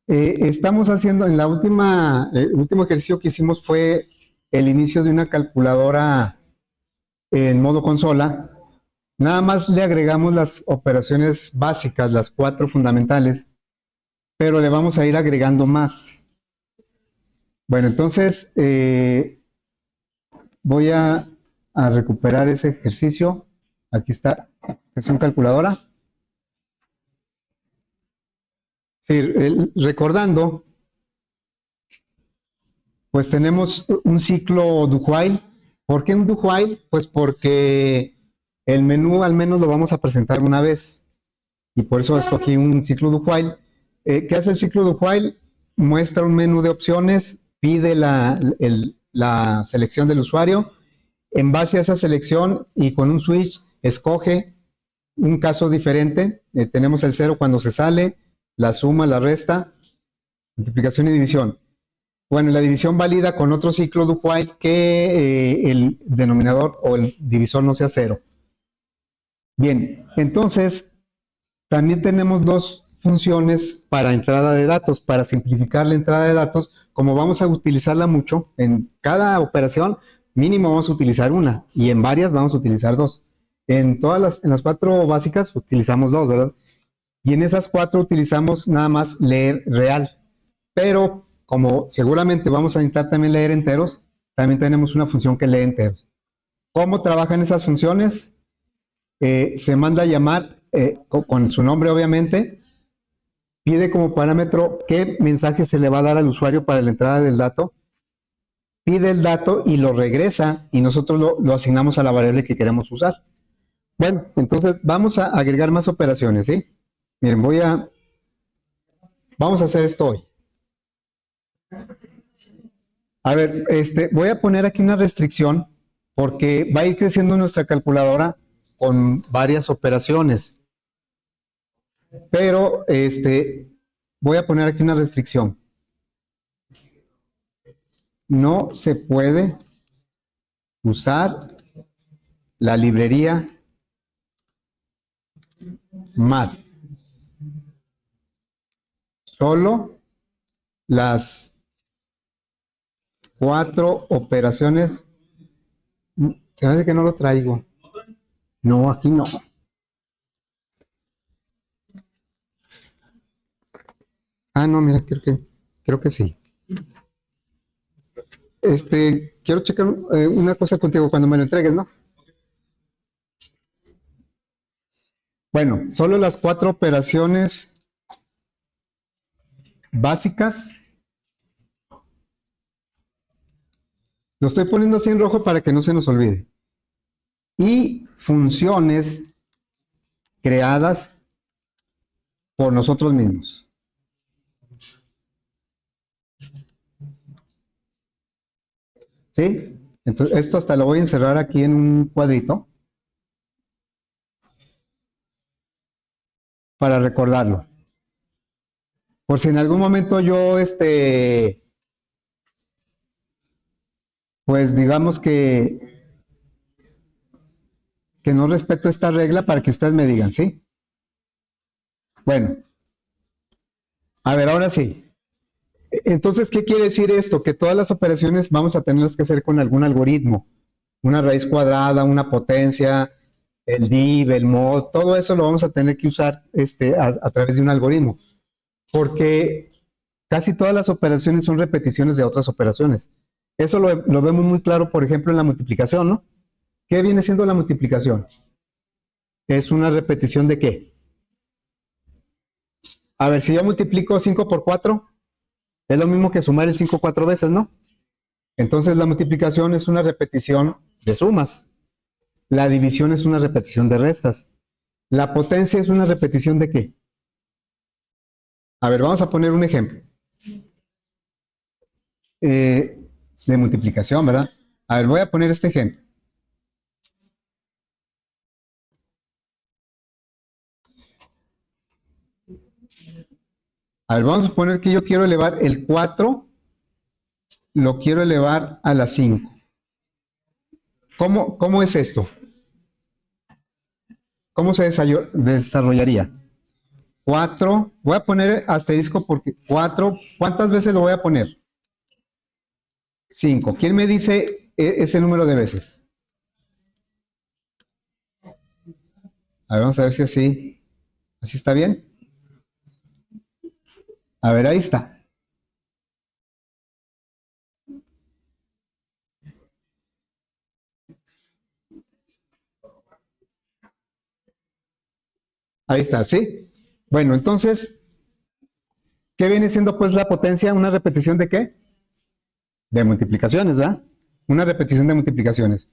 Estamos haciendo, en la el último ejercicio que hicimos fue el inicio de una calculadora en modo consola. Nada más le agregamos las operaciones básicas, las cuatro fundamentales, pero le vamos a ir agregando más. Bueno, entonces voy a recuperar ese ejercicio. Aquí está, sesión calculadora. Sí, recordando, pues tenemos un ciclo do while. ¿Por qué un do while? Pues porque el menú al menos lo vamos a presentar una vez y por eso escogí un ciclo do while. ¿Qué hace el ciclo do while? Muestra un menú de opciones, pide la selección del usuario, en base a esa selección y con un switch escoge un caso diferente. Tenemos el cero cuando se sale, la suma, la resta, multiplicación y división. Bueno, la división válida con otro ciclo do while que el denominador o el divisor no sea cero. Bien, entonces también tenemos dos funciones para entrada de datos. Para simplificar la entrada de datos, como vamos a utilizarla mucho, en cada operación mínimo vamos a utilizar una y en varias vamos a utilizar dos. En las cuatro básicas utilizamos dos, ¿verdad? Y en esas cuatro utilizamos nada más leer real. Pero como seguramente vamos a necesitar también leer enteros, también tenemos una función que lee enteros. ¿Cómo trabajan esas funciones? Se manda a llamar con su nombre, obviamente, pide como parámetro qué mensaje se le va a dar al usuario para la entrada del dato, pide el dato y lo regresa y nosotros lo asignamos a la variable que queremos usar. Bueno, entonces vamos a agregar más operaciones, ¿sí? Miren, vamos a hacer esto hoy. A ver, voy a poner aquí una restricción porque va a ir creciendo nuestra calculadora con varias operaciones. Pero voy a poner aquí una restricción. No se puede usar la librería mat. Solo las cuatro operaciones. Se me hace que no lo traigo. No, aquí no. Ah, no, mira, creo que sí. Quiero checar una cosa contigo cuando me lo entregues, ¿no? Bueno, solo las cuatro operaciones básicas. Lo estoy poniendo así en rojo para que no se nos olvide. Y funciones creadas por nosotros mismos. ¿Sí? Entonces, esto hasta lo voy a encerrar aquí en un cuadrito para recordarlo. Por si en algún momento yo, pues digamos que no respeto esta regla para que ustedes me digan, ¿sí? Bueno, a ver, ahora sí. Entonces, ¿qué quiere decir esto? Que todas las operaciones vamos a tenerlas que hacer con algún algoritmo. Una raíz cuadrada, una potencia, el div, el mod, todo eso lo vamos a tener que usar a través de un algoritmo. Porque casi todas las operaciones son repeticiones de otras operaciones. Eso lo vemos muy claro, por ejemplo, en la multiplicación, ¿no? ¿Qué viene siendo la multiplicación? ¿Es una repetición de qué? A ver, si yo multiplico 5 por 4, es lo mismo que sumar el 5 cuatro veces, ¿no? Entonces la multiplicación es una repetición de sumas. La división es una repetición de restas. La potencia es una repetición de qué? A ver, vamos a poner un ejemplo. De multiplicación, ¿verdad? A ver, voy a poner este ejemplo. A ver, vamos a poner que yo quiero elevar el 4, lo quiero elevar a la 5. ¿Cómo es esto? ¿Cómo se desarrollaría? 4, voy a poner asterisco porque 4, ¿cuántas veces lo voy a poner? 5. ¿Quién me dice ese número de veces? A ver, vamos a ver si así está bien. A ver, ahí está. Ahí está, ¿sí? Bueno, entonces, ¿qué viene siendo pues la potencia? ¿Una repetición de qué? De multiplicaciones, ¿verdad? Una repetición de multiplicaciones.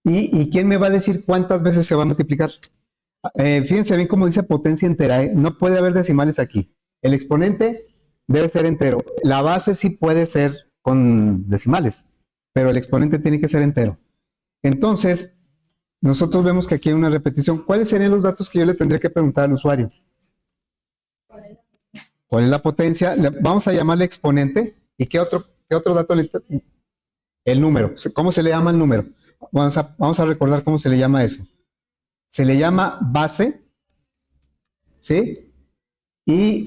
¿Y quién me va a decir cuántas veces se va a multiplicar? Fíjense bien cómo dice potencia entera, ¿eh? No puede haber decimales aquí. El exponente debe ser entero. La base sí puede ser con decimales, pero el exponente tiene que ser entero. Entonces, nosotros vemos que aquí hay una repetición. ¿Cuáles serían los datos que yo le tendría que preguntar al usuario? ¿Cuál es la potencia? Vamos a llamarle exponente. ¿Y qué otro dato? El número. ¿Cómo se le llama el número? Vamos a recordar cómo se le llama eso. Se le llama base, ¿sí? Y,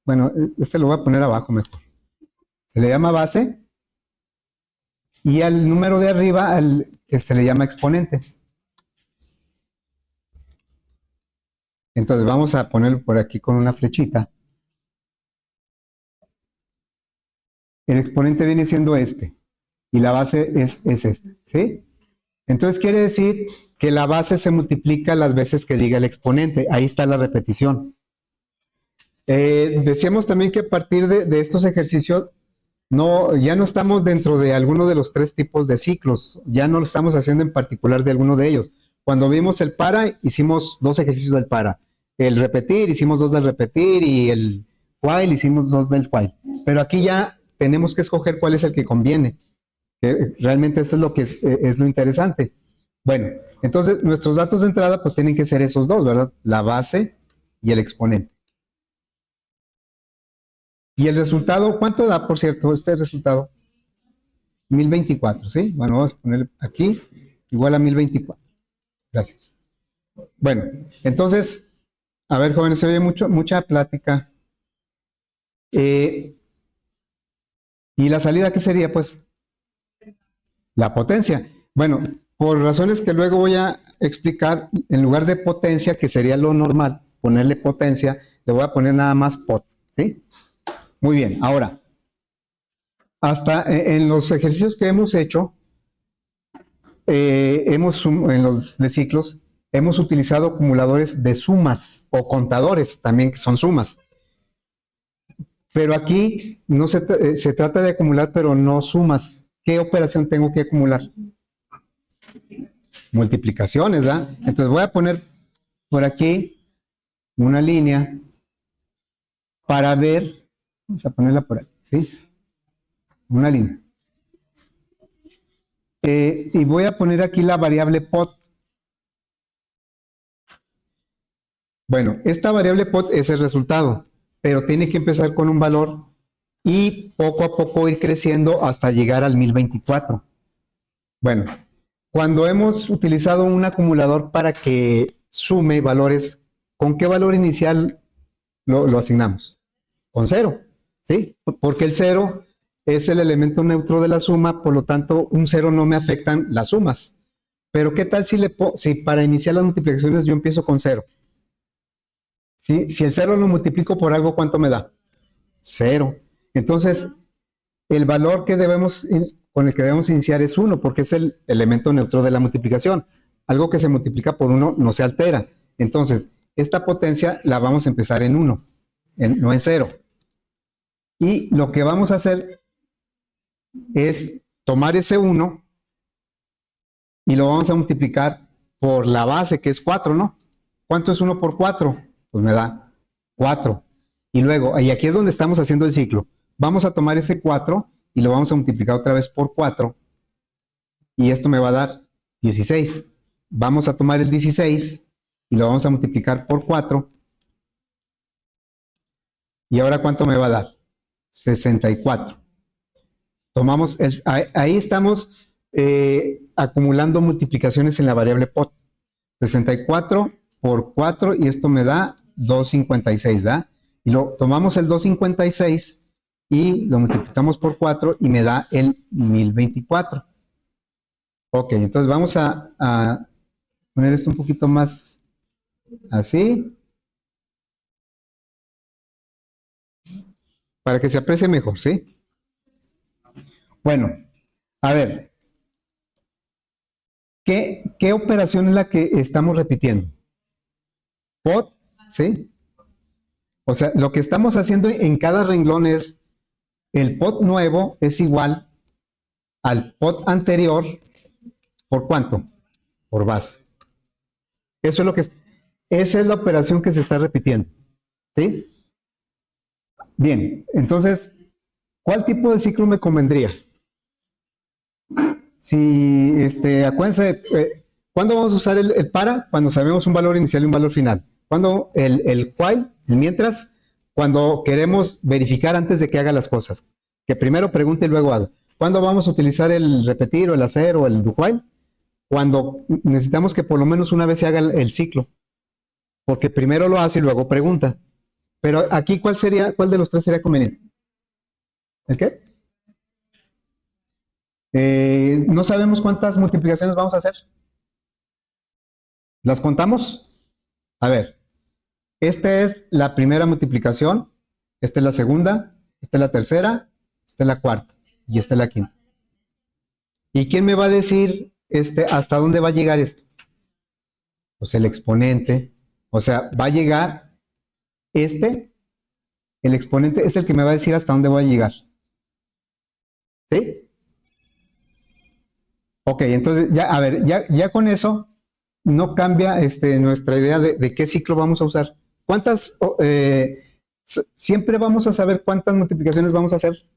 bueno, este lo voy a poner abajo mejor. Se le llama base y al número de arriba se le llama exponente. Entonces vamos a ponerlo por aquí con una flechita. El exponente viene siendo este y la base es este, ¿sí? Entonces quiere decir que la base se multiplica las veces que diga el exponente. Ahí está la repetición. Decíamos también que a partir de estos ejercicios ya no estamos dentro de alguno de los 3 tipos de ciclos, ya no lo estamos haciendo en particular de alguno de ellos. Cuando vimos el para, hicimos 2 ejercicios del para. El repetir, hicimos 2 del repetir y el while, hicimos 2 del while. Pero aquí ya tenemos que escoger cuál es el que conviene. Realmente eso es lo que es lo interesante. Bueno, entonces nuestros datos de entrada pues tienen que ser esos dos, ¿verdad? La base y el exponente. Y el resultado, ¿cuánto da, por cierto, este resultado? 1024, ¿sí? Bueno, vamos a poner aquí, igual a 1024. Gracias. Bueno, entonces, a ver, jóvenes, se oye mucha plática. ¿Y la salida qué sería? Pues la potencia. Bueno, por razones que luego voy a explicar, en lugar de potencia, que sería lo normal, ponerle potencia, le voy a poner nada más pot, ¿sí? Muy bien, ahora, hasta en los ejercicios que hemos hecho, en los de ciclos, hemos utilizado acumuladores de sumas o contadores también que son sumas. Pero aquí no se trata de acumular, pero no sumas. ¿Qué operación tengo que acumular? Multiplicaciones, ¿verdad? Entonces voy a poner por aquí una línea para ver, vamos a ponerla por aquí, ¿sí? Una línea. Y voy a poner aquí la variable pot. Bueno, esta variable pot es el resultado, pero tiene que empezar con un valor y poco a poco ir creciendo hasta llegar al 1024. Bueno, cuando hemos utilizado un acumulador para que sume valores, ¿con qué valor inicial lo asignamos? Con 0, ¿sí? Porque el 0 es el elemento neutro de la suma, por lo tanto, un 0 no me afectan las sumas. Pero ¿qué tal si para iniciar las multiplicaciones yo empiezo con 0? Si el 0 lo multiplico por algo, ¿cuánto me da? 0. Entonces, el valor con el que debemos iniciar es 1, porque es el elemento neutro de la multiplicación. Algo que se multiplica por 1 no se altera. Entonces, esta potencia la vamos a empezar en 1, no en 0. Y lo que vamos a hacer es tomar ese 1 y lo vamos a multiplicar por la base, que es 4, ¿no? ¿Cuánto es 1 por 4? Pues me da 4. Y luego, y aquí es donde estamos haciendo el ciclo. Vamos a tomar ese 4 y lo vamos a multiplicar otra vez por 4. Y esto me va a dar 16. Vamos a tomar el 16 y lo vamos a multiplicar por 4. ¿Y ahora cuánto me va a dar? 64. Tomamos, ahí estamos acumulando multiplicaciones en la variable pot. 64 por 4 y esto me da 256, ¿verdad? Y lo tomamos el 256 y lo multiplicamos por 4 y me da el 1024. Ok, entonces vamos a poner esto un poquito más así, para que se aprecie mejor, ¿sí? Bueno, a ver, ¿qué operación es la que estamos repitiendo? Pot, ¿sí? O sea, lo que estamos haciendo en cada renglón es el pot nuevo es igual al pot anterior, ¿por cuánto? Por base. Eso es lo que esa es la operación que se está repitiendo, ¿sí? Bien, entonces, ¿cuál tipo de ciclo me convendría? Si, acuérdense, ¿cuándo vamos a usar el para? Cuando sabemos un valor inicial y un valor final. ¿Cuándo el while, el mientras? Cuando queremos verificar antes de que haga las cosas. Que primero pregunte y luego haga. ¿Cuándo vamos a utilizar el repetir o el hacer o el do while? Cuando necesitamos que por lo menos una vez se haga el ciclo. Porque primero lo hace y luego pregunta. Pero aquí, ¿cuál de los tres sería conveniente? ¿El qué? No sabemos cuántas multiplicaciones vamos a hacer. ¿Las contamos? A ver, esta es la primera multiplicación, esta es la segunda, esta es la tercera, esta es la cuarta y esta es la quinta. ¿Y quién me va a decir hasta dónde va a llegar esto? Pues el exponente. O sea, va a llegar el exponente es el que me va a decir hasta dónde voy a llegar. ¿Sí? Ok, entonces ya, a ver, ya con eso no cambia nuestra idea de qué ciclo vamos a usar. ¿Cuántas? ¿Siempre vamos a saber cuántas multiplicaciones vamos a hacer?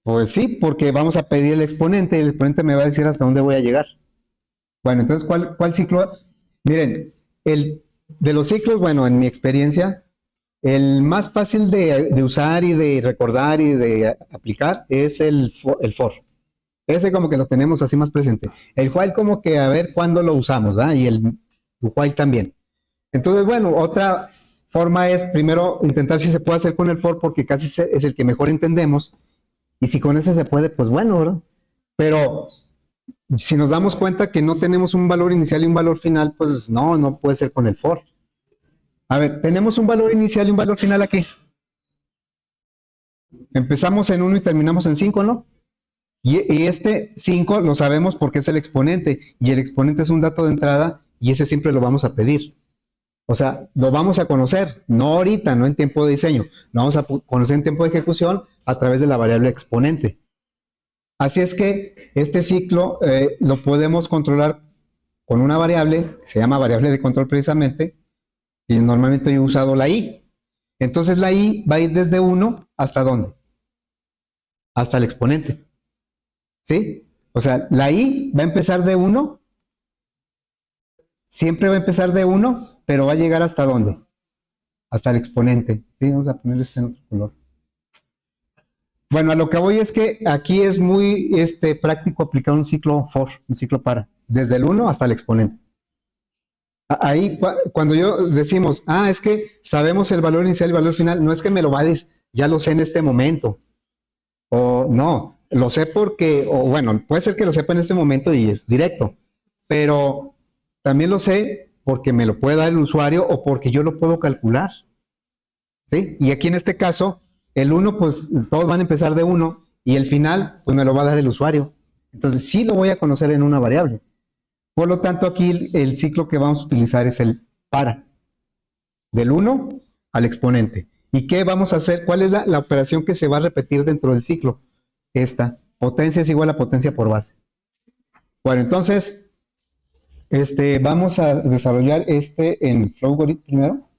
Pues sí, porque vamos a pedir el exponente y el exponente me va a decir hasta dónde voy a llegar. Bueno, entonces, ¿cuál ciclo? Miren, de los ciclos, bueno, en mi experiencia, el más fácil de usar y de recordar y de aplicar es el for. Ese como que lo tenemos así más presente. El while como que a ver cuándo lo usamos, ¿verdad? Y el while también. Entonces, bueno, otra forma es primero intentar si se puede hacer con el for porque casi es el que mejor entendemos. Y si con ese se puede, pues bueno, ¿verdad? Pero si nos damos cuenta que no tenemos un valor inicial y un valor final, pues no puede ser con el for. A ver, tenemos un valor inicial y un valor final aquí. Empezamos en 1 y terminamos en 5, ¿no? Y este 5 lo sabemos porque es el exponente, y el exponente es un dato de entrada, y ese siempre lo vamos a pedir. O sea, lo vamos a conocer, no ahorita, no en tiempo de diseño, lo vamos a conocer en tiempo de ejecución a través de la variable exponente. Así es que este ciclo lo podemos controlar con una variable, que se llama variable de control precisamente, y normalmente yo he usado la i. Entonces la i va a ir desde 1 hasta ¿dónde? Hasta el exponente. ¿Sí? O sea, la i va a empezar de 1, siempre va a empezar de 1, pero va a llegar hasta ¿dónde? Hasta el exponente. ¿Sí? Vamos a ponerle en otro color. Bueno, a lo que voy es que aquí es muy práctico aplicar un ciclo for, un ciclo para, desde el 1 hasta el exponente. Ahí, cuando yo decimos, es que sabemos el valor inicial y el valor final, no es que me lo vales, ya lo sé en este momento. O no, lo sé porque, o bueno, puede ser que lo sepa en este momento y es directo, pero también lo sé porque me lo puede dar el usuario o porque yo lo puedo calcular. ¿Sí? Y aquí en este caso, el 1, pues todos van a empezar de 1 y el final, pues me lo va a dar el usuario. Entonces sí lo voy a conocer en una variable. Por lo tanto, aquí el ciclo que vamos a utilizar es el para, del 1 al exponente. ¿Y qué vamos a hacer? ¿Cuál es la operación que se va a repetir dentro del ciclo? Esta, potencia es igual a potencia por base. Bueno, entonces, vamos a desarrollar en Flowgorit primero.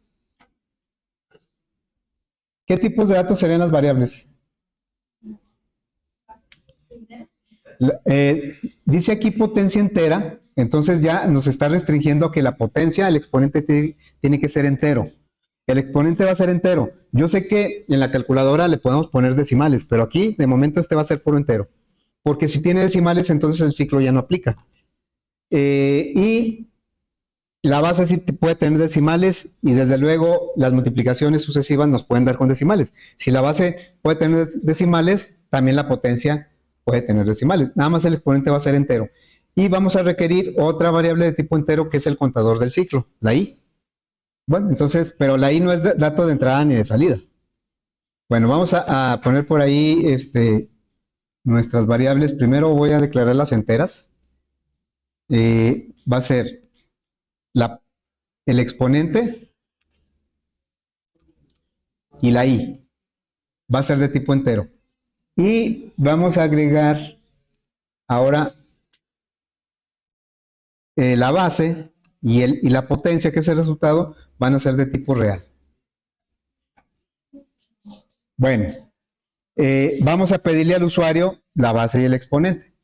¿Qué tipos de datos serían las variables? Dice aquí potencia entera, entonces ya nos está restringiendo que la potencia, el exponente tiene que ser entero. El exponente va a ser entero. Yo sé que en la calculadora le podemos poner decimales, pero aquí de momento va a ser puro entero. Porque si tiene decimales, entonces el ciclo ya no aplica. Y la base sí puede tener decimales y desde luego las multiplicaciones sucesivas nos pueden dar con decimales. Si la base puede tener decimales, también la potencia puede tener decimales. Nada más el exponente va a ser entero. Y vamos a requerir otra variable de tipo entero que es el contador del ciclo, la i. Bueno, entonces, pero la i no es dato de entrada ni de salida. Bueno, vamos a poner por ahí nuestras variables. Primero voy a declarar las enteras. Va a ser el exponente y la i. Va a ser de tipo entero. Y vamos a agregar ahora la base y la potencia, que es el resultado, van a ser de tipo real. Bueno, vamos a pedirle al usuario la base y el exponente.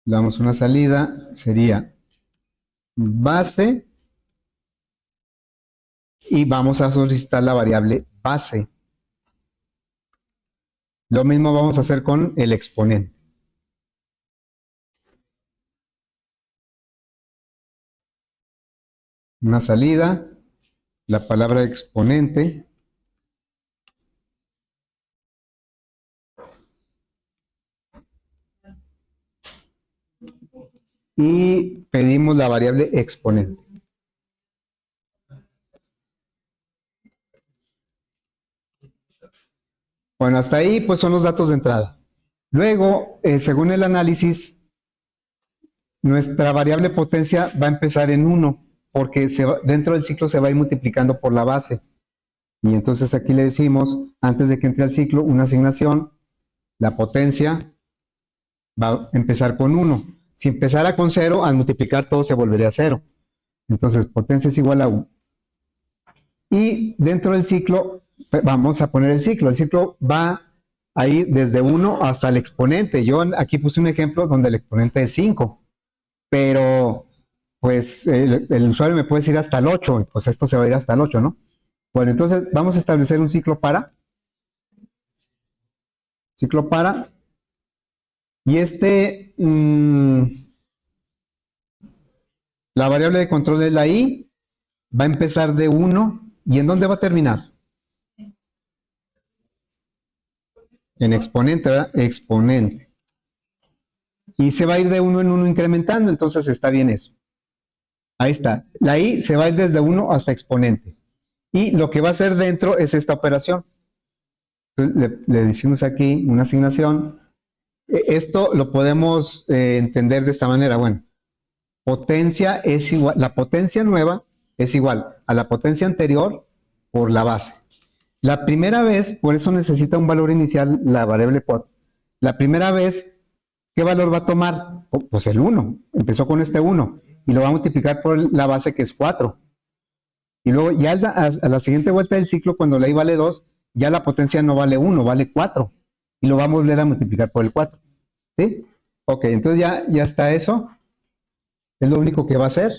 Le damos una salida, sería base y vamos a solicitar la variable base. Lo mismo vamos a hacer con el exponente. Una salida, la palabra exponente. Y pedimos la variable exponente. Bueno, hasta ahí pues son los datos de entrada. Luego, según el análisis, nuestra variable potencia va a empezar en 1, porque dentro del ciclo se va a ir multiplicando por la base. Y entonces aquí le decimos, antes de que entre al ciclo, una asignación, la potencia va a empezar con 1. Si empezara con 0, al multiplicar todo se volvería a 0. Entonces, potencia es igual a 1. Y dentro del ciclo, vamos a poner el ciclo. El ciclo va a ir desde 1 hasta el exponente. Yo aquí puse un ejemplo donde el exponente es 5, pero pues el usuario me puede decir hasta el 8, y pues esto se va a ir hasta el 8, ¿no? Bueno, entonces vamos a establecer un ciclo para, y la variable de control es la i, va a empezar de 1, ¿y en dónde va a terminar? En exponente, ¿verdad? Exponente. Y se va a ir de 1 en 1 incrementando, entonces está bien eso. Ahí está. La i se va a ir desde 1 hasta exponente. Y lo que va a hacer dentro es esta operación. Le decimos aquí una asignación. Esto lo podemos entender de esta manera. Bueno, potencia es igual, la potencia nueva es igual a la potencia anterior por la base. La primera vez, por eso necesita un valor inicial la variable pot. La primera vez, ¿qué valor va a tomar? Pues el 1. Empezó con este 1 y lo va a multiplicar por la base, que es 4. Y luego ya a la siguiente vuelta del ciclo, cuando la i vale 2, ya la potencia no vale 1, vale 4. Y lo vamos a volver a multiplicar por el 4. ¿Sí? Ok, entonces ya está eso. Es lo único que va a hacer.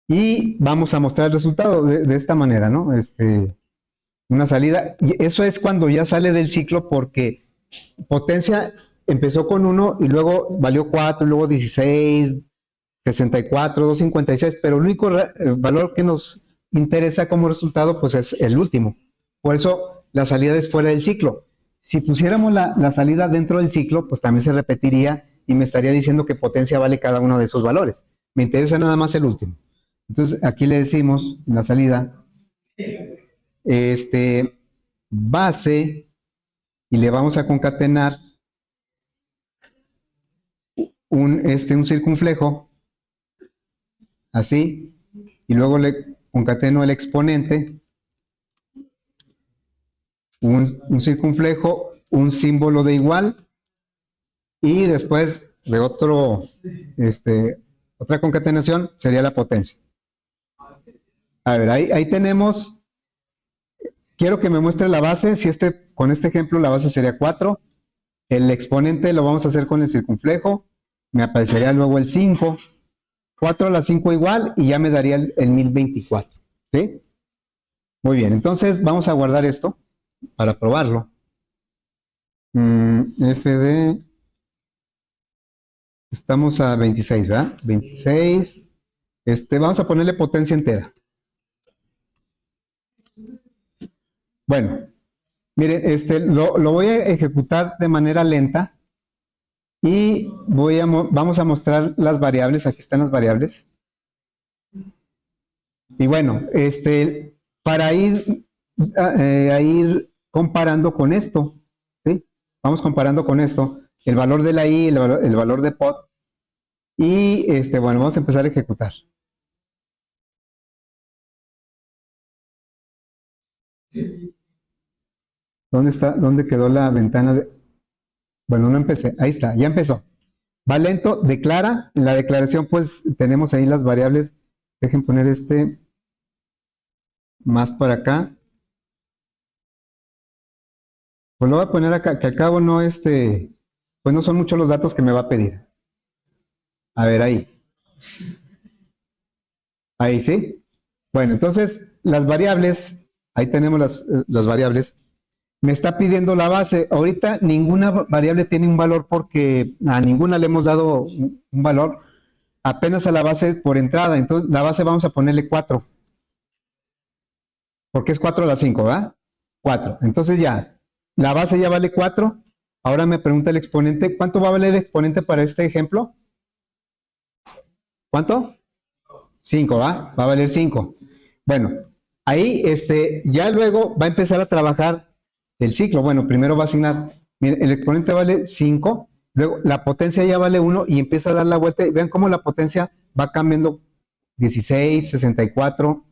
Y vamos a mostrar el resultado de esta manera, ¿no? Una salida. Y eso es cuando ya sale del ciclo, porque potencia empezó con 1 y luego valió 4, luego 16, 64, 256, pero el único valor que nos interesa como resultado pues es el último. Por eso la salida es fuera del ciclo. Si pusiéramos la salida dentro del ciclo, pues también se repetiría y me estaría diciendo que potencia vale cada uno de esos valores. Me interesa nada más el último. Entonces aquí le decimos la salida base, y le vamos a concatenar un circunflejo, así, y luego le concateno el exponente, un circunflejo, un símbolo de igual, y después de otra concatenación sería la potencia. A ver, ahí tenemos. Quiero que me muestre la base. Si con este ejemplo la base sería 4. El exponente lo vamos a hacer con el circunflejo. Me aparecería luego el 5. 4 a la 5 igual y ya me daría el 1024. ¿Sí? Muy bien, entonces vamos a guardar esto para probarlo. fd Estamos a 26, ¿verdad? 26. Vamos a ponerle potencia entera. Bueno, miren, lo voy a ejecutar de manera lenta y vamos a mostrar las variables. Aquí están las variables. Y bueno, para ir a ir comparando con esto, ¿sí? Vamos comparando con esto, el valor de la i, el valor de pot, y bueno, vamos a empezar a ejecutar. ¿Dónde está? ¿Dónde quedó la ventana de...? Bueno, no empecé. Ahí está, ya empezó. Va lento, declara. En la declaración, pues, tenemos ahí las variables. Dejen poner más para acá. Pues lo voy a poner acá, que al cabo no, pues no son muchos los datos que me va a pedir. A ver, ahí. Ahí sí. Bueno, entonces, las variables, ahí tenemos las variables. Me está pidiendo la base. Ahorita ninguna variable tiene un valor porque a ninguna le hemos dado un valor. Apenas a la base por entrada. Entonces, la base vamos a ponerle 4. Porque es 4 a la 5, ¿verdad? 4. Entonces ya, la base ya vale 4. Ahora me pregunta el exponente. ¿Cuánto va a valer el exponente para este ejemplo? ¿Cuánto? 5, ¿va? Va a valer 5. Bueno, ahí ya luego va a empezar a trabajar el ciclo. Bueno, primero va a asignar, miren, el exponente vale 5, luego la potencia ya vale 1 y empieza a dar la vuelta. Vean cómo la potencia va cambiando 16, 64,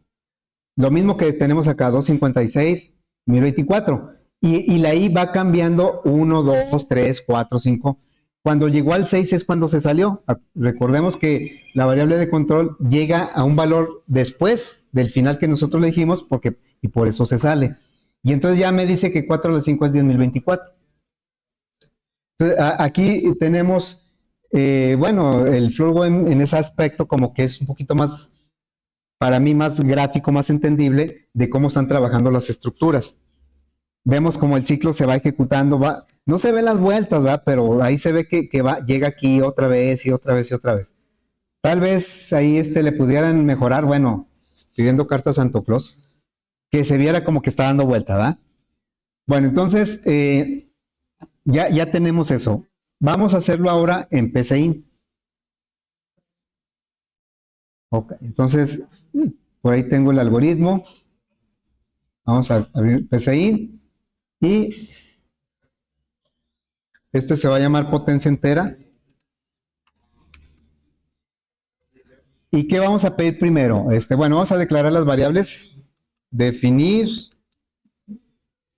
lo mismo que tenemos acá, 256, 1024. Y la i va cambiando 1, 2, 3, 4, 5. Cuando llegó al 6 es cuando se salió. Recordemos que la variable de control llega a un valor después del final que nosotros le dijimos y por eso se sale. Y entonces ya me dice que 4 a la 5 es 10.024. Aquí tenemos, bueno, el flujo en ese aspecto como que es un poquito más, para mí, más gráfico, más entendible de cómo están trabajando las estructuras. Vemos como el ciclo se va ejecutando, no se ven las vueltas, ¿verdad? Pero ahí se ve que llega aquí otra vez y otra vez y otra vez. Tal vez ahí le pudieran mejorar, bueno, pidiendo carta a Santo Claus, que se viera como que está dando vuelta, ¿verdad? Bueno, entonces ya tenemos eso. Vamos a hacerlo ahora en PCIN. Ok, entonces, por ahí tengo el algoritmo. Vamos a abrir PCIN y se va a llamar potencia entera. ¿Y qué vamos a pedir primero? Bueno, vamos a declarar las variables. Definir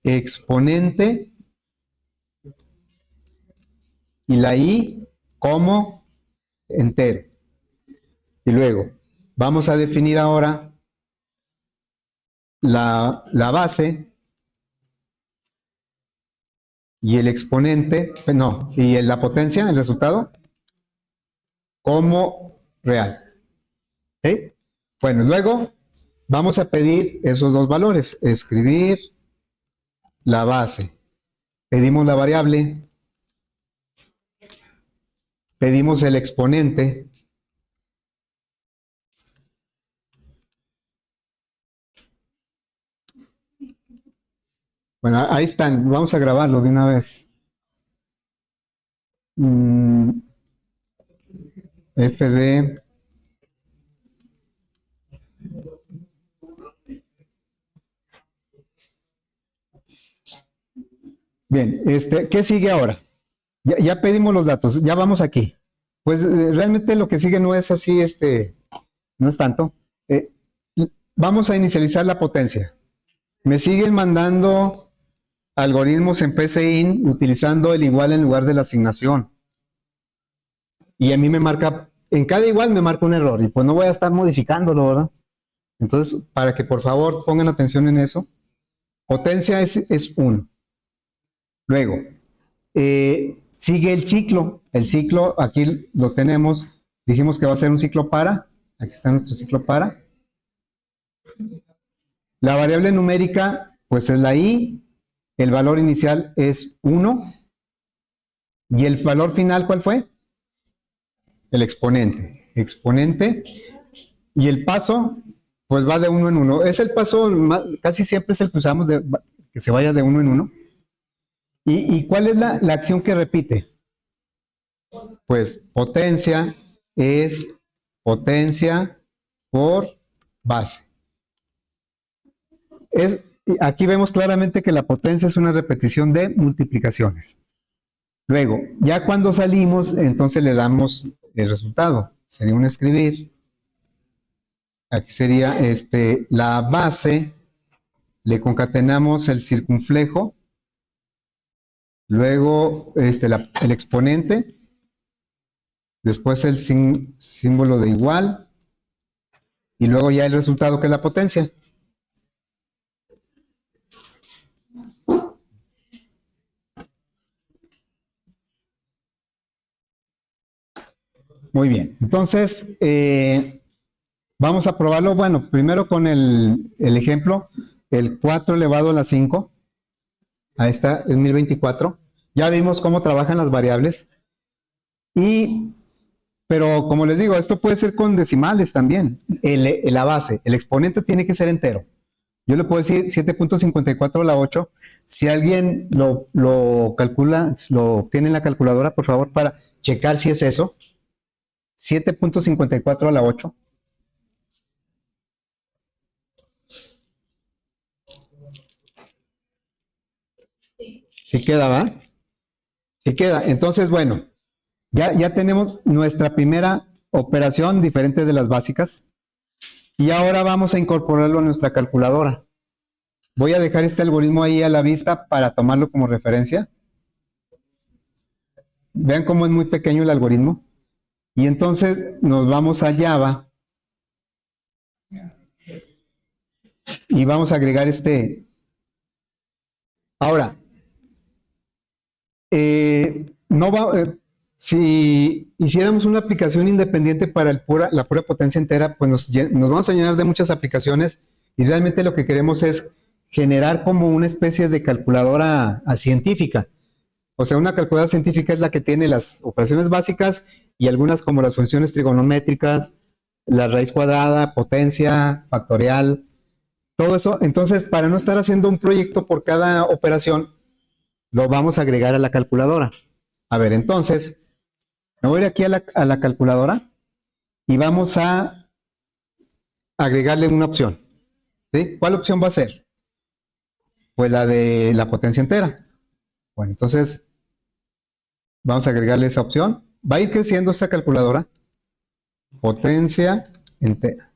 exponente y la i como entero. Y luego vamos a definir ahora la base y el exponente, no, y la potencia, el resultado, como real. ¿Sí? Bueno, luego vamos a pedir esos dos valores. Escribir la base. Pedimos la variable. Pedimos el exponente. Bueno, ahí están. Vamos a grabarlo de una vez. FD. Bien, ¿qué sigue ahora? Ya pedimos los datos, ya vamos aquí. Pues realmente lo que sigue no es así, no es tanto. Vamos a inicializar la potencia. Me siguen mandando algoritmos en PCIN utilizando el igual en lugar de la asignación. Y a mí me marca, en cada igual me marca un error y pues no voy a estar modificándolo, ¿verdad? Entonces, para que por favor pongan atención en eso, potencia es 1. Luego, sigue el ciclo. El ciclo, aquí lo tenemos. Dijimos que va a ser un ciclo para. Aquí está nuestro ciclo para. La variable numérica, pues es la i. El valor inicial es 1. ¿Y el valor final cuál fue? el exponente. Exponente. Y el paso, pues va de uno en uno. Es el paso, casi siempre es el que usamos, que se vaya de uno en uno. ¿Y cuál es la acción que repite? Pues potencia es potencia por base. Aquí vemos claramente que la potencia es una repetición de multiplicaciones. Luego, ya cuando salimos, entonces le damos el resultado. Sería un escribir. Aquí sería la base, le concatenamos el circunflejo, luego el exponente, después el símbolo de igual, y luego ya el resultado que es la potencia. Muy bien, entonces vamos a probarlo. Bueno, primero con el ejemplo, el 4 elevado a la 5. Ahí está, es 1024. Ya vimos cómo trabajan las variables. Pero como les digo, esto puede ser con decimales también. La base, el exponente tiene que ser entero. Yo le puedo decir 7.54 a la 8. Si alguien lo calcula, lo tiene en la calculadora, por favor, para checar si es eso. 7.54 a la 8. Sí queda, ¿va? Sí queda. Entonces, bueno, ya tenemos nuestra primera operación diferente de las básicas. Y ahora vamos a incorporarlo a nuestra calculadora. Voy a dejar este algoritmo ahí a la vista para tomarlo como referencia. Vean cómo es muy pequeño el algoritmo. Y entonces nos vamos a Java y vamos a agregar Ahora, si hiciéramos una aplicación independiente para la pura potencia entera, pues nos vamos a llenar de muchas aplicaciones y realmente lo que queremos es generar como una especie de calculadora científica. O sea, una calculadora científica es la que tiene las operaciones básicas y algunas como las funciones trigonométricas, la raíz cuadrada, potencia, factorial, todo eso. Entonces, para no estar haciendo un proyecto por cada operación, lo vamos a agregar a la calculadora. A ver, entonces, me voy a ir aquí a la calculadora y vamos a agregarle una opción. ¿Sí? ¿Cuál opción va a ser? Pues la de la potencia entera. Bueno, entonces vamos a agregarle esa opción. Va a ir creciendo esta calculadora. Potencia entera.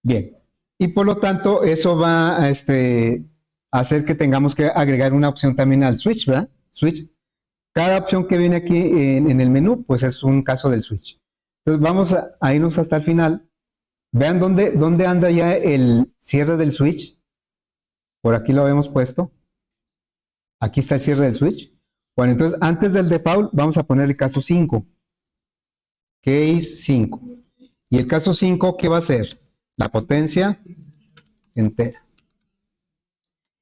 Bien. Y por lo tanto, eso va a hacer que tengamos que agregar una opción también al switch, ¿verdad? Switch. Cada opción que viene aquí en el menú, pues es un caso del switch. Entonces vamos a irnos hasta el final. Vean dónde anda ya el cierre del switch. Por aquí lo habíamos puesto. Aquí está el cierre del switch. Bueno, entonces antes del default vamos a poner el caso 5. Case 5. Y el caso 5, ¿qué va a ser? La potencia entera.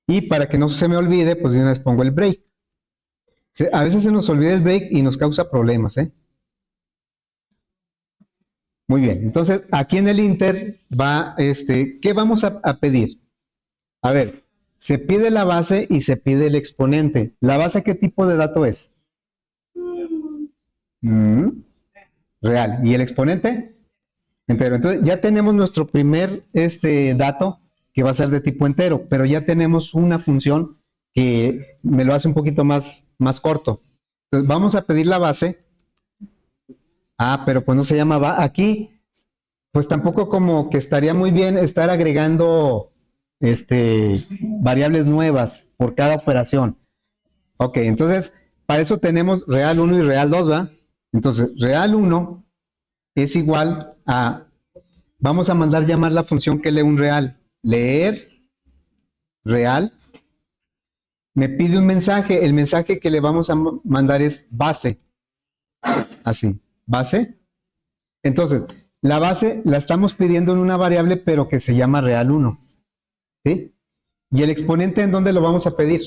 Y para que no se me olvide, pues de una vez pongo el break. A veces se nos olvida el break y nos causa problemas, ¿eh? Muy bien, entonces aquí en el inter va, ¿qué vamos a pedir? A ver, se pide la base y se pide el exponente. ¿La base qué tipo de dato es? Real. ¿Y el exponente? Entero. Entonces ya tenemos nuestro primer dato que va a ser de tipo entero, pero ya tenemos una función que me lo hace un poquito más corto. Entonces vamos a pedir la base. Pero pues no se llama aquí, pues tampoco como que estaría muy bien estar agregando variables nuevas por cada operación. Ok, entonces para eso tenemos real 1 y real 2, ¿va? Entonces real 1 es igual a, vamos a mandar llamar la función que lee un real, leer real, me pide un mensaje, el mensaje que le vamos a mandar es base, así, base. Entonces, la base la estamos pidiendo en una variable, pero que se llama real 1. ¿Sí? ¿Y el exponente en dónde lo vamos a pedir?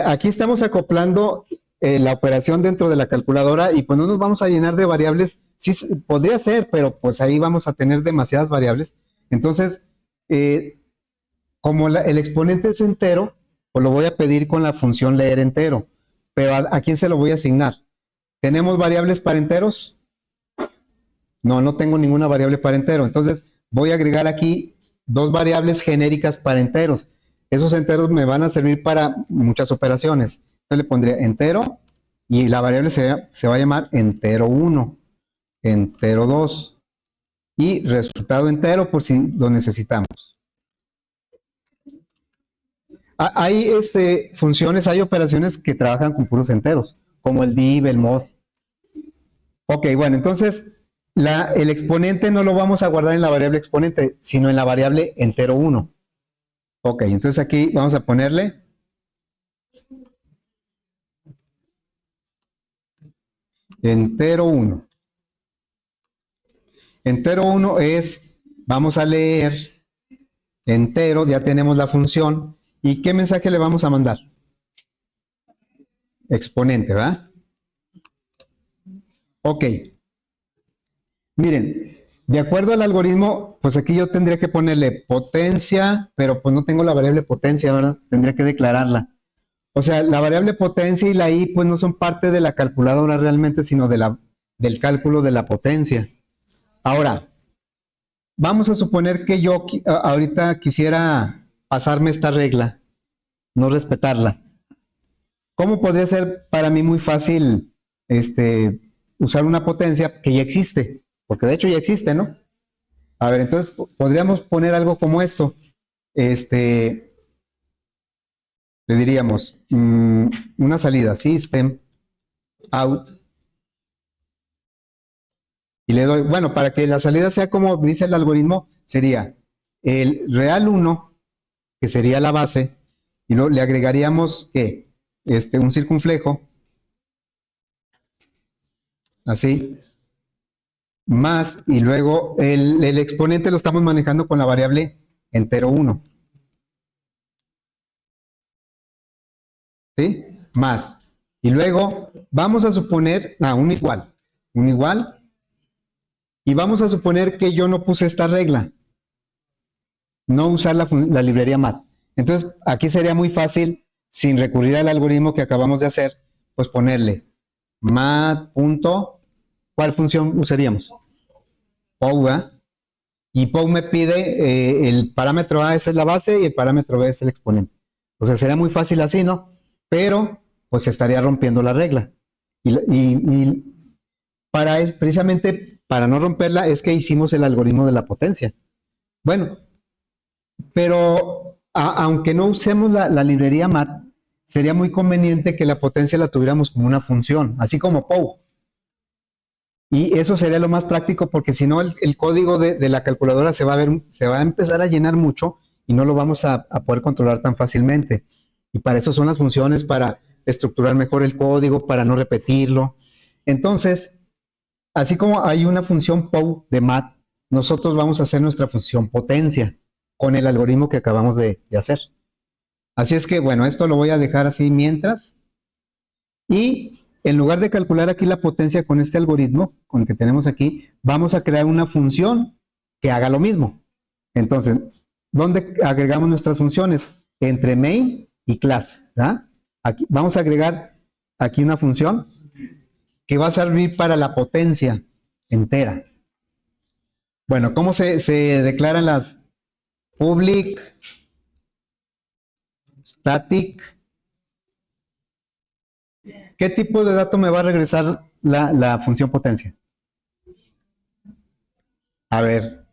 Aquí estamos acoplando la operación dentro de la calculadora y pues no nos vamos a llenar de variables. Sí, podría ser, pero pues ahí vamos a tener demasiadas variables. Entonces, como el exponente es entero, pues lo voy a pedir con la función leer entero. Pero ¿a quién se lo voy a asignar? ¿Tenemos variables para enteros? No, no tengo ninguna variable para entero. Entonces, voy a agregar aquí dos variables genéricas para enteros. Esos enteros me van a servir para muchas operaciones. Entonces le pondría entero y la variable se va a llamar entero 1, entero 2 y resultado entero por si lo necesitamos. Hay funciones, hay operaciones que trabajan con puros enteros, como el div, el mod. Ok, bueno, entonces el exponente no lo vamos a guardar en la variable exponente, sino en la variable entero 1. Ok, entonces aquí vamos a ponerle entero 1. Entero 1 es, vamos a leer entero, ya tenemos la función. ¿Y qué mensaje le vamos a mandar? Exponente, ¿verdad? Ok. Miren, de acuerdo al algoritmo, pues aquí yo tendría que ponerle potencia, pero pues no tengo la variable potencia, ¿verdad? Tendría que declararla. O sea, la variable potencia y la i pues no son parte de la calculadora realmente, sino del cálculo de la potencia. Ahora, vamos a suponer que yo ahorita quisiera pasarme esta regla, no respetarla. ¿Cómo podría ser para mí muy fácil usar una potencia que ya existe? Porque de hecho ya existe, ¿no? A ver, entonces podríamos poner algo como esto. Le diríamos una salida, system, out, y le doy, bueno, para que la salida sea como dice el algoritmo, sería el real 1, que sería la base, y luego le agregaríamos que un circunflejo, así, más, y luego el exponente lo estamos manejando con la variable entero 1, ¿sí? Más. Y luego vamos a suponer, un igual, y vamos a suponer que yo no puse esta regla, no usar la librería mat. Entonces, aquí sería muy fácil, sin recurrir al algoritmo que acabamos de hacer, pues ponerle mat. ¿Cuál función usaríamos? POW, y POW me pide el parámetro A es la base y el parámetro B es el exponente. O sea, sería muy fácil así, ¿no? Pero, pues estaría rompiendo la regla. Y precisamente para no romperla es que hicimos el algoritmo de la potencia. Bueno, pero aunque no usemos la librería mat, sería muy conveniente que la potencia la tuviéramos como una función, así como POW. Y eso sería lo más práctico porque si no el código de la calculadora se va a empezar a llenar mucho y no lo vamos a poder controlar tan fácilmente. Y para eso son las funciones, para estructurar mejor el código, para no repetirlo. Entonces, así como hay una función POW de mat, nosotros vamos a hacer nuestra función potencia con el algoritmo que acabamos de hacer. Así es que, bueno, esto lo voy a dejar así mientras. Y en lugar de calcular aquí la potencia con este algoritmo, con el que tenemos aquí, vamos a crear una función que haga lo mismo. Entonces, ¿dónde agregamos nuestras funciones? Entre main y class. ¿verdad? Aquí, vamos a agregar aquí una función que va a servir para la potencia entera. Bueno, ¿cómo se declaran las public, static? ¿Qué tipo de dato me va a regresar la función potencia? A ver,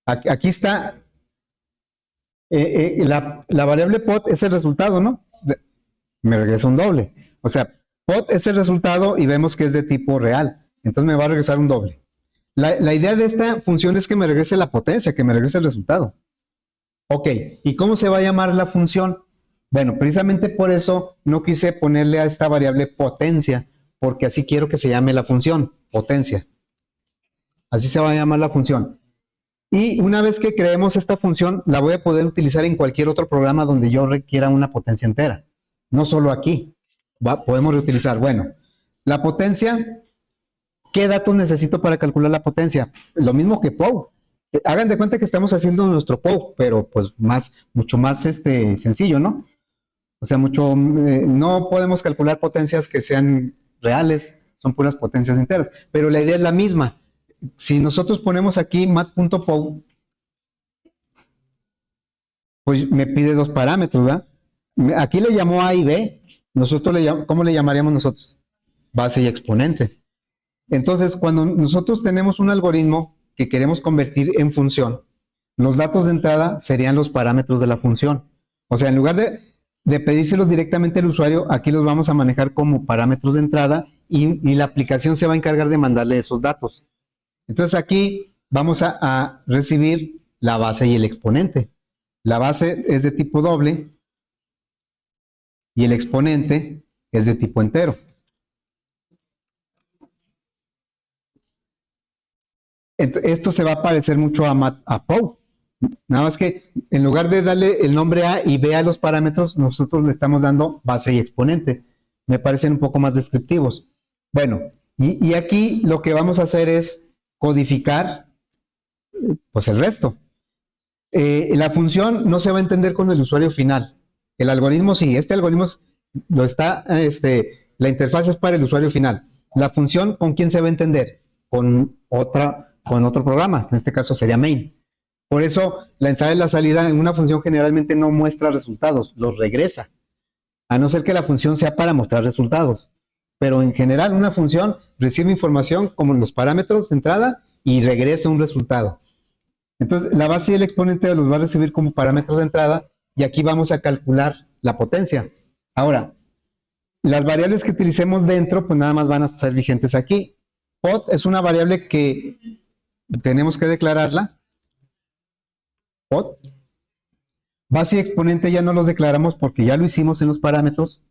aquí está, la variable pot es el resultado, ¿no? Me regresa un doble. O sea, pot es el resultado y vemos que es de tipo real. Entonces me va a regresar un doble. La idea de esta función es que me regrese la potencia, que me regrese el resultado. Ok, ¿y cómo se va a llamar la función? Bueno, precisamente por eso no quise ponerle a esta variable potencia, porque así quiero que se llame la función, potencia. Así se va a llamar la función. Y una vez que creemos esta función, la voy a poder utilizar en cualquier otro programa donde yo requiera una potencia entera. no solo aquí. Podemos reutilizar. Bueno, la potencia, ¿qué datos necesito para calcular la potencia? Lo mismo que POW. Hagan de cuenta que estamos haciendo nuestro POW, pero pues mucho más sencillo, ¿no? O sea, no podemos calcular potencias que sean reales, son puras potencias enteras, pero la idea es la misma. Si nosotros ponemos aquí mat.pow, pues me pide dos parámetros, ¿verdad? Aquí le llamó A y B, ¿cómo le llamaríamos nosotros? Base y exponente. Entonces, cuando nosotros tenemos un algoritmo que queremos convertir en función, los datos de entrada serían los parámetros de la función. O sea, en lugar de pedírselos directamente al usuario, aquí los vamos a manejar como parámetros de entrada y la aplicación se va a encargar de mandarle esos datos. Entonces aquí vamos a recibir la base y el exponente. La base es de tipo doble y el exponente es de tipo entero. Esto se va a parecer mucho a POW. Nada más que en lugar de darle el nombre A y B a los parámetros, nosotros le estamos dando base y exponente. Me parecen un poco más descriptivos. Bueno, y aquí lo que vamos a hacer es codificar pues el resto. La función no se va a entender con el usuario final. El algoritmo sí, este algoritmo la interfaz es para el usuario final. La función, ¿con quién se va a entender? Con otro programa, en este caso sería main. Por eso la entrada y la salida en una función generalmente no muestra resultados, los regresa, a no ser que la función sea para mostrar resultados. Pero en general una función recibe información como los parámetros de entrada y regresa un resultado. Entonces la base y el exponente los va a recibir como parámetros de entrada y aquí vamos a calcular la potencia. Ahora, las variables que utilicemos dentro pues nada más van a ser vigentes aquí. Pod es una variable que tenemos que declararla. Pod. Base y exponente ya no los declaramos porque ya lo hicimos en los parámetros.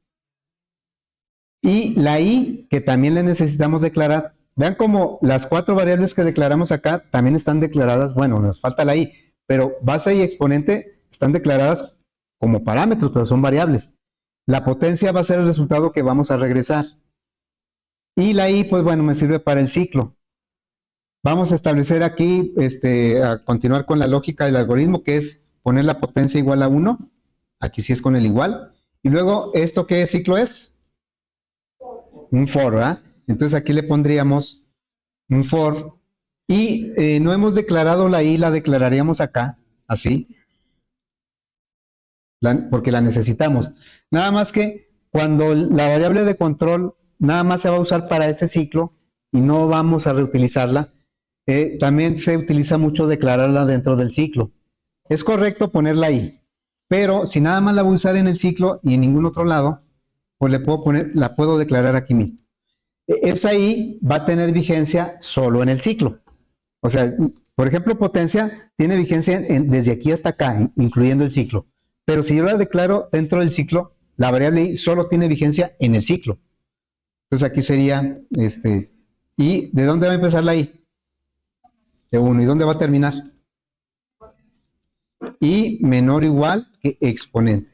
Y la i, que también le necesitamos declarar. Vean como las 4 variables que declaramos acá también están declaradas, bueno, nos falta la i, pero base y exponente están declaradas como parámetros, pero son variables. La potencia va a ser el resultado que vamos a regresar. Y la i, pues bueno, me sirve para el ciclo. Vamos a establecer aquí, a continuar con la lógica del algoritmo, que es poner la potencia igual a 1. Aquí sí es con el igual. Y luego, ¿esto qué ciclo es? Un for, ¿verdad? Entonces aquí le pondríamos un for. Y no hemos declarado la i, la declararíamos acá, así. Porque la necesitamos. Nada más que cuando la variable de control nada más se va a usar para ese ciclo y no vamos a reutilizarla, también se utiliza mucho declararla dentro del ciclo. Es correcto ponerla ahí, pero si nada más la voy a usar en el ciclo y en ningún otro lado, pues la puedo declarar aquí mismo. Esa i va a tener vigencia solo en el ciclo. O sea, por ejemplo, potencia tiene vigencia desde aquí hasta acá, incluyendo el ciclo. Pero si yo la declaro dentro del ciclo, la variable i solo tiene vigencia en el ciclo. Entonces aquí sería, ¿y de dónde va a empezar la i? De 1. ¿Y dónde va a terminar? Y menor o igual que exponente.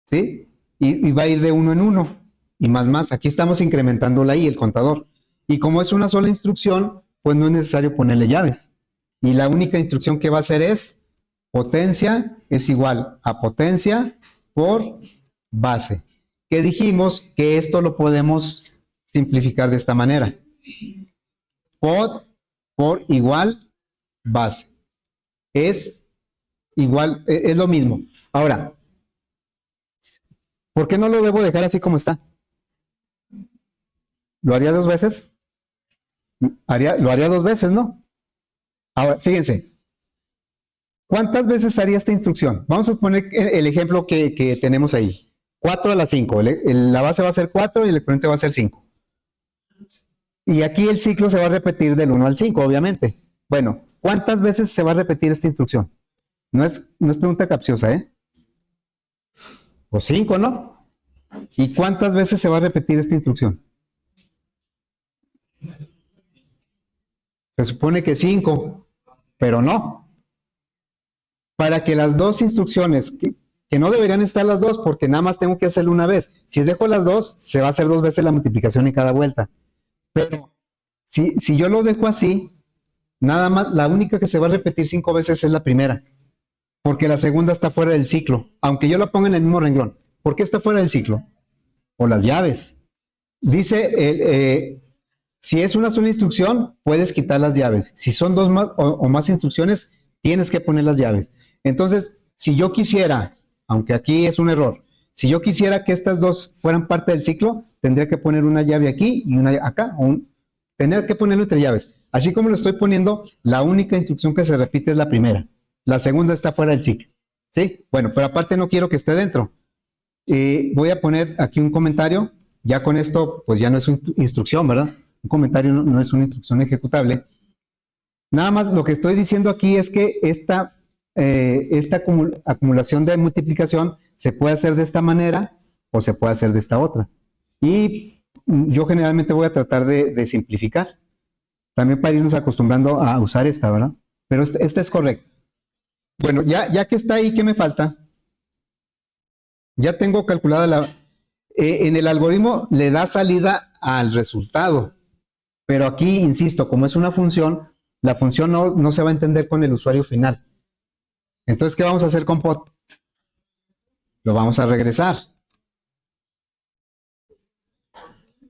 ¿Sí? Y va a ir de 1 en 1. Y más. Aquí estamos incrementando la i, el contador. Y como es una sola instrucción, pues no es necesario ponerle llaves. Y la única instrucción que va a hacer es potencia es igual a potencia por base. Que dijimos que esto lo podemos simplificar de esta manera. Pod por igual base. Es igual, es lo mismo. Ahora, ¿por qué no lo debo dejar así como está? ¿Lo haría 2 veces? Lo haría 2 veces, ¿no? Ahora, fíjense. ¿Cuántas veces haría esta instrucción? Vamos a poner el ejemplo que tenemos ahí. 4 a las 5. La base va a ser 4 y el exponente va a ser 5. Y aquí el ciclo se va a repetir del 1 al 5, obviamente. Bueno, ¿cuántas veces se va a repetir esta instrucción? No es pregunta capciosa, ¿eh? Pues 5, ¿no? ¿Y cuántas veces se va a repetir esta instrucción? Se supone que 5, pero no. Para que las dos instrucciones que no deberían estar las dos porque nada más tengo que hacerlo una vez. Si dejo las dos, se va a hacer 2 veces la multiplicación en cada vuelta. Pero si yo lo dejo así, nada más, la única que se va a repetir 5 veces es la primera, porque la segunda está fuera del ciclo, aunque yo la ponga en el mismo renglón. ¿Por qué está fuera del ciclo? O las llaves. Dice, si es una sola instrucción, puedes quitar las llaves. Si son dos más, o más instrucciones, tienes que poner las llaves. Entonces, si yo quisiera, aunque aquí es un error, si yo quisiera que estas dos fueran parte del ciclo, tendría que poner una llave aquí y una acá, tendría que ponerlo entre llaves. Así como lo estoy poniendo, la única instrucción que se repite es la primera. La segunda está fuera del ciclo. ¿Sí? Bueno, pero aparte no quiero que esté dentro. Voy a poner aquí un comentario. Ya con esto, pues ya no es una instrucción, ¿verdad? Un comentario no es una instrucción ejecutable. Nada más lo que estoy diciendo aquí es que esta acumulación de multiplicación se puede hacer de esta manera o se puede hacer de esta otra. Y yo generalmente voy a tratar de simplificar. También para irnos acostumbrando a usar esta, ¿verdad? Pero esta es correcta. Bueno, ya que está ahí, ¿qué me falta? Ya tengo calculada en el algoritmo le da salida al resultado. Pero aquí, insisto, como es una función, la función no se va a entender con el usuario final. Entonces, ¿qué vamos a hacer con pot? Lo vamos a regresar.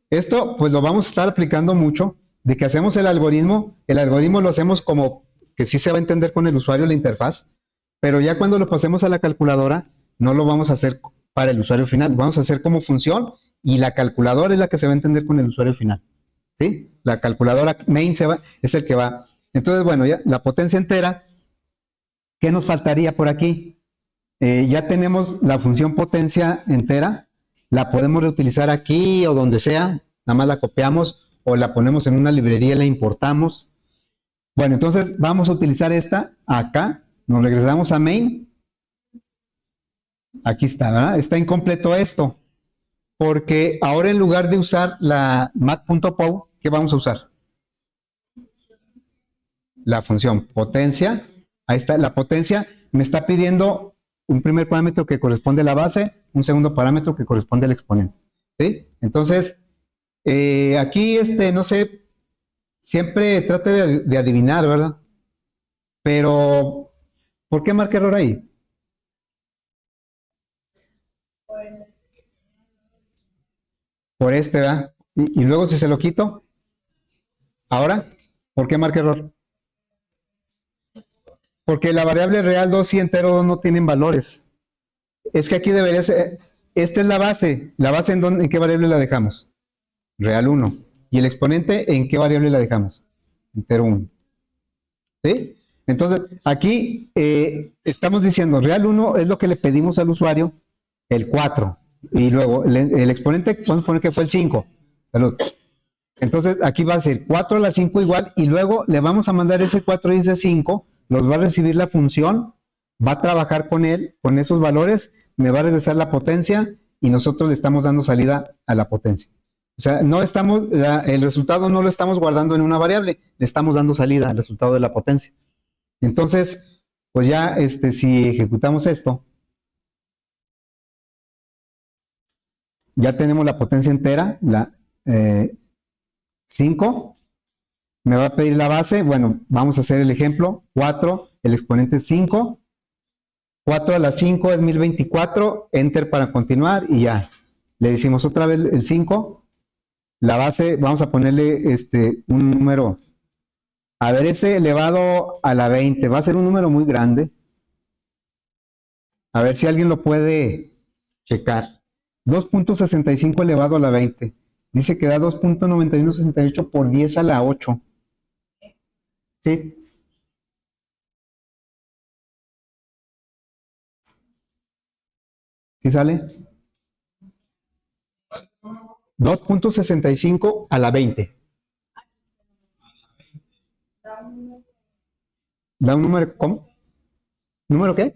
Esto, pues lo vamos a estar aplicando mucho, de que hacemos el algoritmo lo hacemos como que sí se va a entender con el usuario la interfaz, pero ya cuando lo pasemos a la calculadora, no lo vamos a hacer para el usuario final, vamos a hacer como función y la calculadora es la que se va a entender con el usuario final. ¿Sí? La calculadora main es el que va. Entonces, bueno, ya la potencia entera, ¿qué nos faltaría por aquí? Ya tenemos la función potencia entera, la podemos reutilizar aquí o donde sea, nada más la copiamos o la ponemos en una librería y la importamos. Bueno, entonces vamos a utilizar esta acá, nos regresamos a main. Aquí está, ¿verdad? Está incompleto esto, porque ahora en lugar de usar la mat.pow, ¿qué vamos a usar? La función potencia. Ahí está, la potencia me está pidiendo un primer parámetro que corresponde a la base, un segundo parámetro que corresponde al exponente. ¿Sí? Entonces, aquí, no sé, siempre trate de adivinar, ¿verdad? Pero, ¿por qué marca error ahí? Por ¿verdad? Y luego si se lo quito, ahora, ¿por qué marca error? Porque la variable real 2 y entero 2 no tienen valores. Es que aquí debería ser, esta es la base. ¿La base en qué variable la dejamos? Real 1. ¿Y el exponente en qué variable la dejamos? Entero 1. ¿Sí? Entonces, aquí estamos diciendo, real 1 es lo que le pedimos al usuario, el 4. Y luego el exponente, vamos a poner que fue el 5. Salud. Entonces, aquí va a ser 4 a la 5 igual, y luego le vamos a mandar ese 4 y ese 5, los va a recibir la función, va a trabajar con él, con esos valores, me va a regresar la potencia, y nosotros le estamos dando salida a la potencia. O sea, el resultado no lo estamos guardando en una variable, le estamos dando salida al resultado de la potencia. Entonces, pues ya, si ejecutamos esto, ya tenemos la potencia entera, la 5, me va a pedir la base, bueno, vamos a hacer el ejemplo, 4, el exponente es 5, 4 a la 5 es 1024, enter para continuar y ya. Le decimos otra vez el 5, la base, vamos a ponerle un número, a ver, ese elevado a la 20, va a ser un número muy grande. A ver si alguien lo puede checar. 2.65 elevado a la 20. Dice que da 2.9168 por 10 a la 8. ¿Sí? ¿Sí sale? 2.65 a la 20. ¿Da un número? ¿Cómo? ¿Número qué?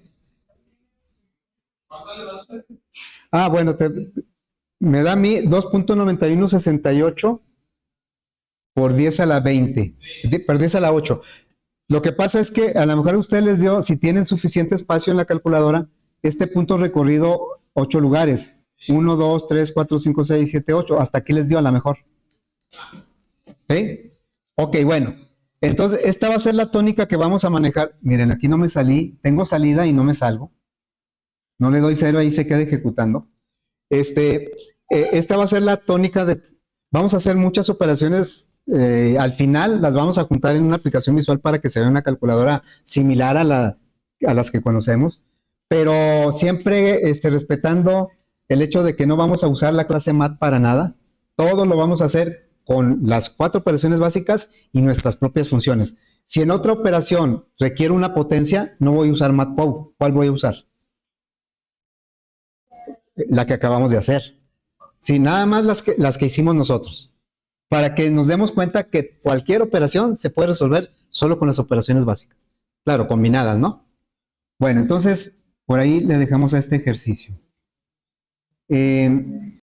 Ah, bueno, me da a mí 2.9168 por 10 a la 20. Por 10 a la 8. Lo que pasa es que a lo mejor a ustedes les dio, si tienen suficiente espacio en la calculadora, este punto recorrido 8 lugares. 1, 2, 3, 4, 5, 6, 7, 8. Hasta aquí les dio a la mejor. ¿Sí? Ok, bueno. Entonces, esta va a ser la tónica que vamos a manejar. Miren, aquí no me salí. Tengo salida y no me salgo. No le doy cero, ahí se queda ejecutando. Esta va a ser la tónica de... Vamos a hacer muchas operaciones. Al final las vamos a juntar en una aplicación visual para que se vea una calculadora similar a las que conocemos, pero siempre respetando el hecho de que no vamos a usar la clase MAT para nada. Todo lo vamos a hacer con las 4 operaciones básicas y nuestras propias funciones. Si en otra operación requiere una potencia, no voy a usar MATPOW. ¿Cuál voy a usar? La que acabamos de hacer. Sí, nada más las que hicimos nosotros. Para que nos demos cuenta que cualquier operación se puede resolver solo con las operaciones básicas. Claro, combinadas, ¿no? Bueno, entonces, por ahí le dejamos a este ejercicio.